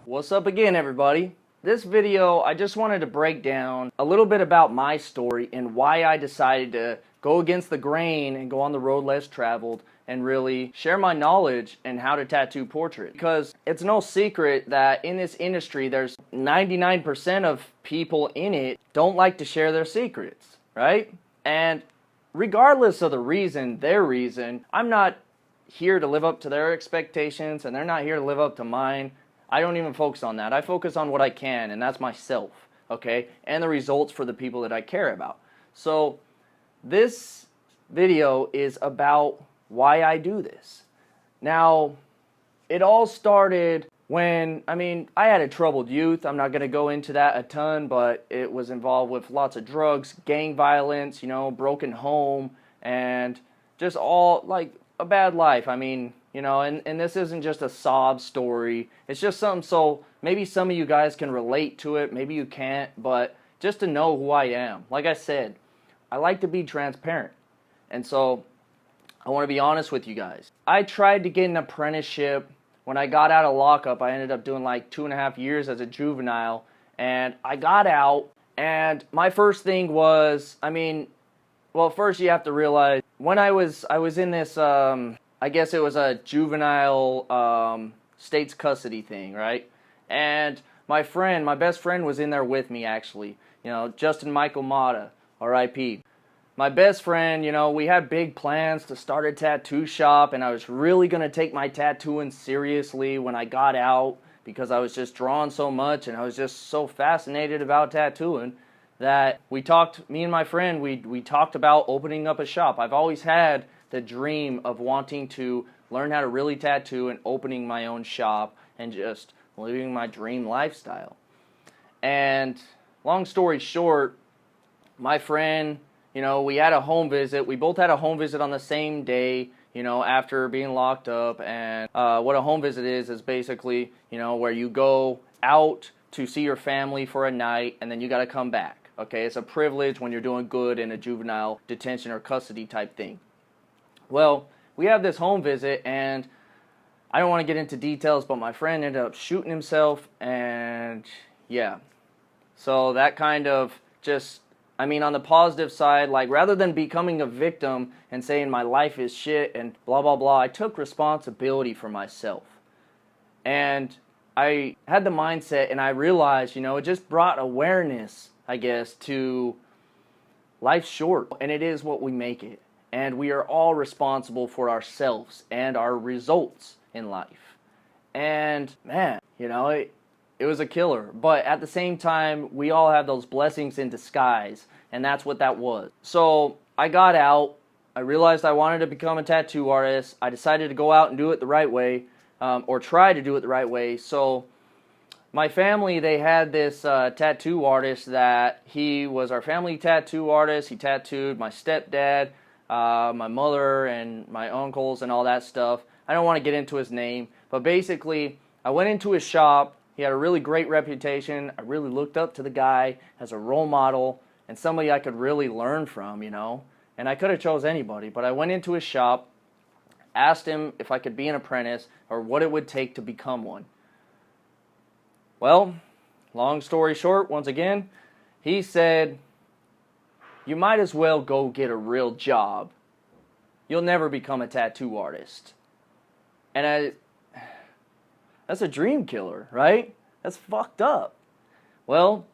What's up again, everybody? This video, I just wanted to break down a little bit about my story and why I decided to go against the grain and go on the road less traveled and really share my knowledge and how to tattoo portraits. Because it's no secret that in this industry, there's 99% of people in it don't like to share their secrets, right? And regardless of the reason, their reason, I'm not here to live up to their expectations and they're not here to live up to mine. I don't even focus on that. I focus on what I can, and that's myself, okay? And the results for the people that I care about. So this video is about why I do this. Now, it all started when, I had a troubled youth. I'm not going to go into that a ton, but it was involved with lots of drugs, gang violence, broken home, and just all, like, a bad life. And this isn't just a sob story. It's just something so maybe some of you guys can relate to it. Maybe you can't, but just to know who I am. Like I said, I like to be transparent. And so I want to be honest with you guys. I tried to get an apprenticeship. When I got out of lockup, I ended up doing like 2.5 years as a juvenile. And I got out, and my first thing was, first you have to realize, when I was in this, I guess it was a juvenile state's custody thing, right? And my best friend was in there with me, actually. Justin Michael Mata, R.I.P. My best friend, we had big plans to start a tattoo shop, and I was really going to take my tattooing seriously when I got out, because I was just drawing so much, and I was just so fascinated about tattooing that me and my friend, we talked about opening up a shop. I've always had the dream of wanting to learn how to really tattoo and opening my own shop and just living my dream lifestyle. And long story short, my friend, we had a home visit. We both had a home visit on the same day, after being locked up. And what a home visit is basically, where you go out to see your family for a night and then you got to come back. Okay, it's a privilege when you're doing good in a juvenile detention or custody type thing. Well, we have this home visit, and I don't want to get into details, but my friend ended up shooting himself, and yeah. So that kind of just, on the positive side, like, rather than becoming a victim and saying my life is shit and blah, blah, blah, I took responsibility for myself. And I had the mindset, and I realized, it just brought awareness, I guess, to life's short, and it is what we make it. And we are all responsible for ourselves and our results in life. And man, it was a killer. But at the same time, we all have those blessings in disguise. And that's what that was. So I got out. I realized I wanted to become a tattoo artist. I decided to go out and do it the right way, or try to do it the right way. So my family, they had this tattoo artist that he was our family tattoo artist. He tattooed my stepdad, my mother, and my uncles, and all that stuff. I don't want to get into his name, but basically, I went into his shop. He had a really great reputation. I really looked up to the guy as a role model and somebody I could really learn from, And I could have chose anybody, but I went into his shop, asked him if I could be an apprentice or what it would take to become one. Well, long story short, once again, he said, you might as well go get a real job. You'll never become a tattoo artist. And that's a dream killer, right? That's fucked up. Well,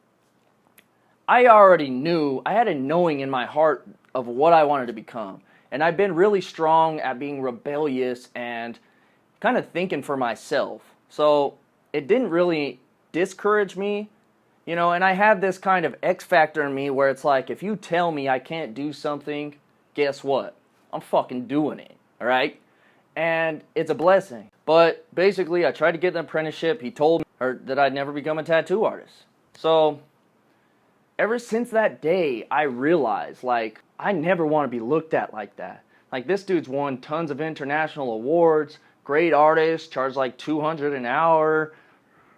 I already knew, I had a knowing in my heart of what I wanted to become. And I've been really strong at being rebellious and kind of thinking for myself. So it didn't really discourage me. And I have this kind of X factor in me where it's like, if you tell me I can't do something, guess what? I'm fucking doing it, all right? And it's a blessing. But basically, I tried to get an apprenticeship. He told me that I'd never become a tattoo artist. So ever since that day, I realized, like, I never want to be looked at like that. Like, this dude's won tons of international awards, great artist, charged like $200 an hour,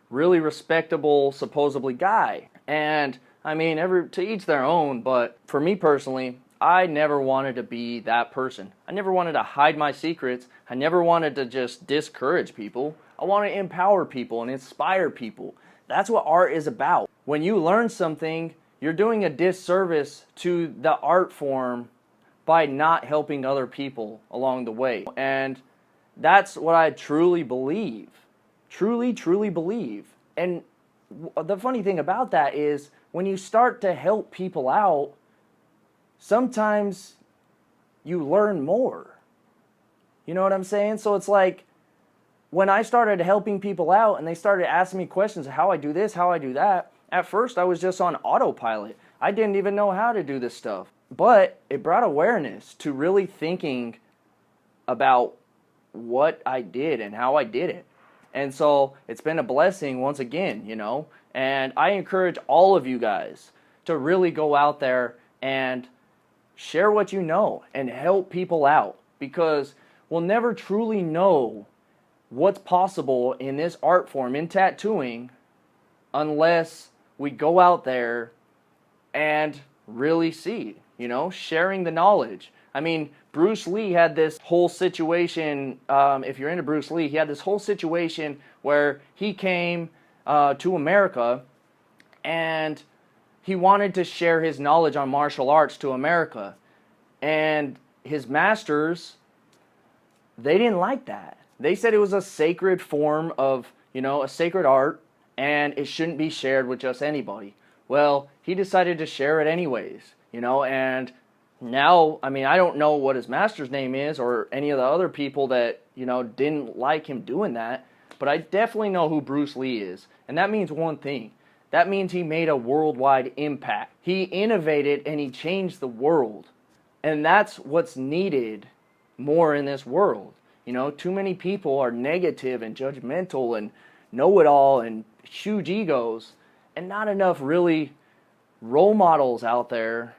really respectable, supposedly, guy. And, to each their own, but for me personally, I never wanted to be that person. I never wanted to hide my secrets. I never wanted to just discourage people. I want to empower people and inspire people. That's what art is about. When you learn something, you're doing a disservice to the art form by not helping other people along the way. And that's what I truly believe. Truly, truly believe. And the funny thing about that is when you start to help people out, sometimes you learn more. You know what I'm saying? So it's like when I started helping people out and they started asking me questions of how I do this, how I do that, at first I was just on autopilot. I didn't even know how to do this stuff. But it brought awareness to really thinking about what I did and how I did it. And so it's been a blessing once again, you know. And I encourage all of you guys to really go out there and share what you know and help people out, because we'll never truly know what's possible in this art form, in tattooing, unless we go out there and really see, you know, sharing the knowledge. I mean, Bruce Lee had this whole situation, if you're into Bruce Lee, he had this whole situation where he came to America and he wanted to share his knowledge on martial arts to America. And his masters, they didn't like that. They said it was a sacred form of, you know, a sacred art, and it shouldn't be shared with just anybody. Well, he decided to share it anyways, you know, and now, I mean, I don't know what his master's name is or any of the other people that, you know, didn't like him doing that, but I definitely know who Bruce Lee is, and that means one thing. That means he made a worldwide impact. He innovated and he changed the world, and that's what's needed more in this world. You know, too many people are negative and judgmental and know-it-all and huge egos, and not enough really role models out there.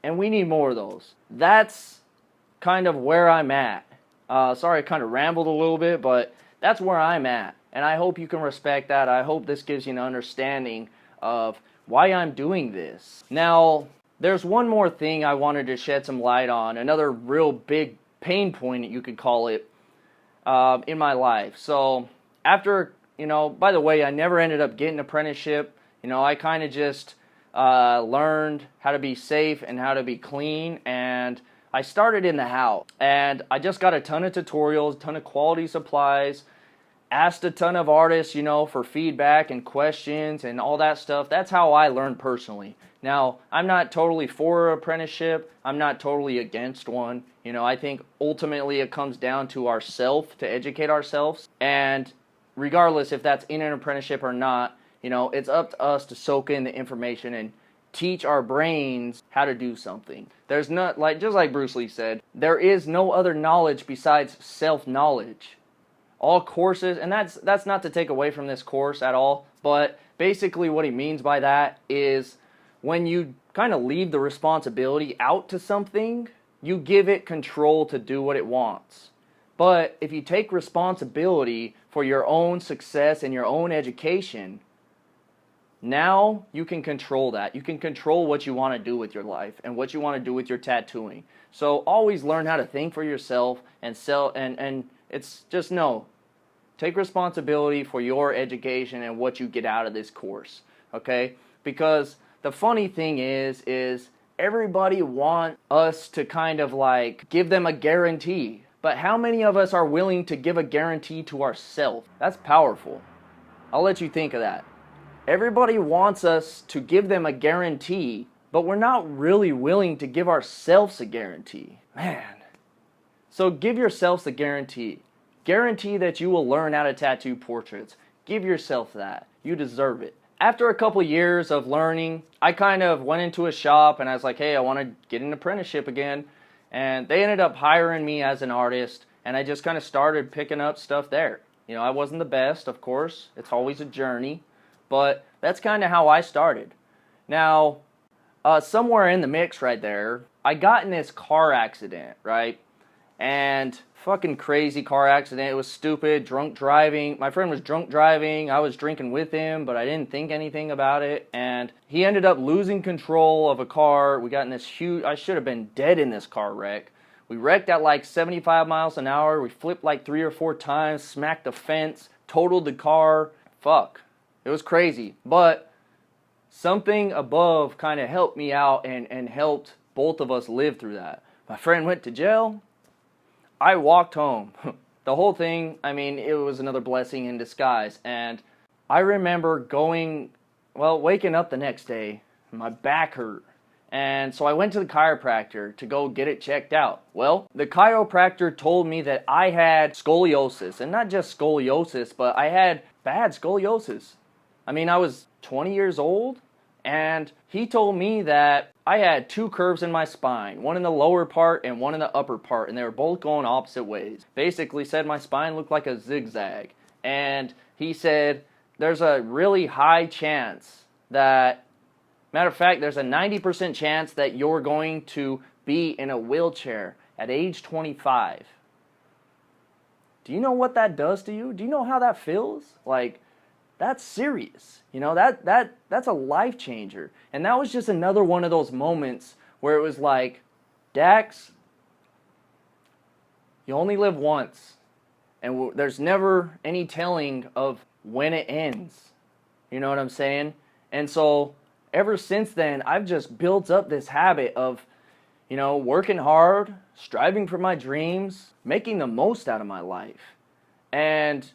And we need more of those. That's kind of where I'm at. Sorry I kind of rambled a little bit, but that's where I'm at. And I hope you can respect that. I hope this gives you an understanding of why I'm doing this. Now, there's one more thing I wanted to shed some light on. Another real big pain point, you could call it, in my life. So after, you know, by the way, I never ended up getting an apprenticeship. You know, I kind of just learned how to be safe and how to be clean, and I started in the house, and I just got a ton of tutorials, a ton of quality supplies, asked a ton of artists, you know, for feedback and questions and all that stuff. That's how I learned personally. Now, I'm not totally for an apprenticeship. I'm not totally against one. You know, I think ultimately it comes down to ourselves, to educate ourselves, and regardless if that's in an apprenticeship or not, you know, it's up to us to soak in the information and teach our brains how to do something. There's not, like, just like Bruce Lee said, there is no other knowledge besides self-knowledge. All courses, and that's not to take away from this course at all, but basically what he means by that is when you kind of leave the responsibility out to something, you give it control to do what it wants. But if you take responsibility for your own success and your own education, now you can control that. You can control what you want to do with your life and what you want to do with your tattooing. So always learn how to think for yourself and it's just take responsibility for your education and what you get out of this course, okay? Because the funny thing is everybody wants us to kind of like give them a guarantee. But how many of us are willing to give a guarantee to ourselves? That's powerful. I'll let you think of that. Everybody wants us to give them a guarantee, but we're not really willing to give ourselves a guarantee. Man. So give yourselves a guarantee. Guarantee that you will learn how to tattoo portraits. Give yourself that. You deserve it. After a couple years of learning, I kind of went into a shop and I was like, hey, I want to get an apprenticeship again. And they ended up hiring me as an artist, and I just kind of started picking up stuff there. You know, I wasn't the best, of course. It's always a journey. But that's kind of how I started. Now, somewhere in the mix right there, I got in this car accident, right? And fucking crazy car accident. It was stupid, drunk driving. My friend was drunk driving. I was drinking with him, but I didn't think anything about it. And he ended up losing control of a car. We got in this huge, I should have been dead in this car wreck. We wrecked at like 75 miles an hour. We flipped like 3 or 4 times, smacked the fence, totaled the car. Fuck. It was crazy. But something above kind of helped me out and helped both of us live through that. My friend went to jail. I walked home. The whole thing, I mean, it was another blessing in disguise. And I remember waking up the next day, my back hurt. And so I went to the chiropractor to go get it checked out. Well, the chiropractor told me that I had scoliosis. And not just scoliosis, but I had bad scoliosis. I mean, I was 20 years old, and he told me that I had 2 curves in my spine, one in the lower part and one in the upper part, and they were both going opposite ways. Basically said my spine looked like a zigzag. And he said there's a really high chance that, matter of fact, there's a 90% chance that you're going to be in a wheelchair at age 25. Do you know what that does to you? Do you know how that feels? Like, that's serious. You know, that's a life changer. And that was just another one of those moments where it was like, Dax, you only live once. And there's never any telling of when it ends. You know what I'm saying? And so ever since then, I've just built up this habit of, you know, working hard, striving for my dreams, making the most out of my life. And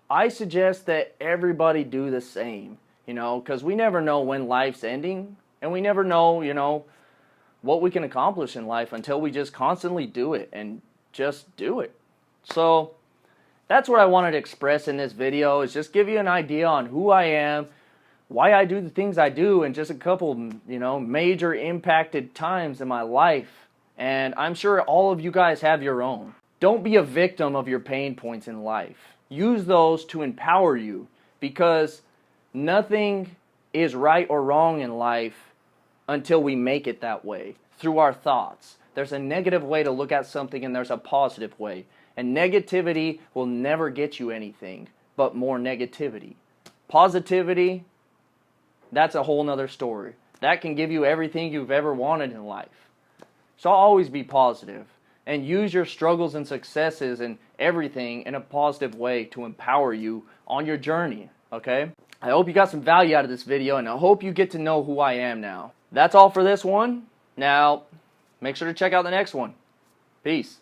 I suggest that everybody do the same, you know, because we never know when life's ending, and we never know, you know, what we can accomplish in life until we just constantly do it and just do it. So that's what I wanted to express in this video, is just give you an idea on who I am, why I do the things I do, and just a couple, you know, major impacted times in my life. And I'm sure all of you guys have your own. Don't be a victim of your pain points in life. Use those to empower you, because nothing is right or wrong in life until we make it that way through our thoughts. There's a negative way to look at something, and there's a positive way. And negativity will never get you anything but more negativity. Positivity, that's a whole nother story. That can give you everything you've ever wanted in life. So always be positive. And use your struggles and successes and everything in a positive way to empower you on your journey, okay? I hope you got some value out of this video, and I hope you get to know who I am now. That's all for this one. Now, make sure to check out the next one. Peace.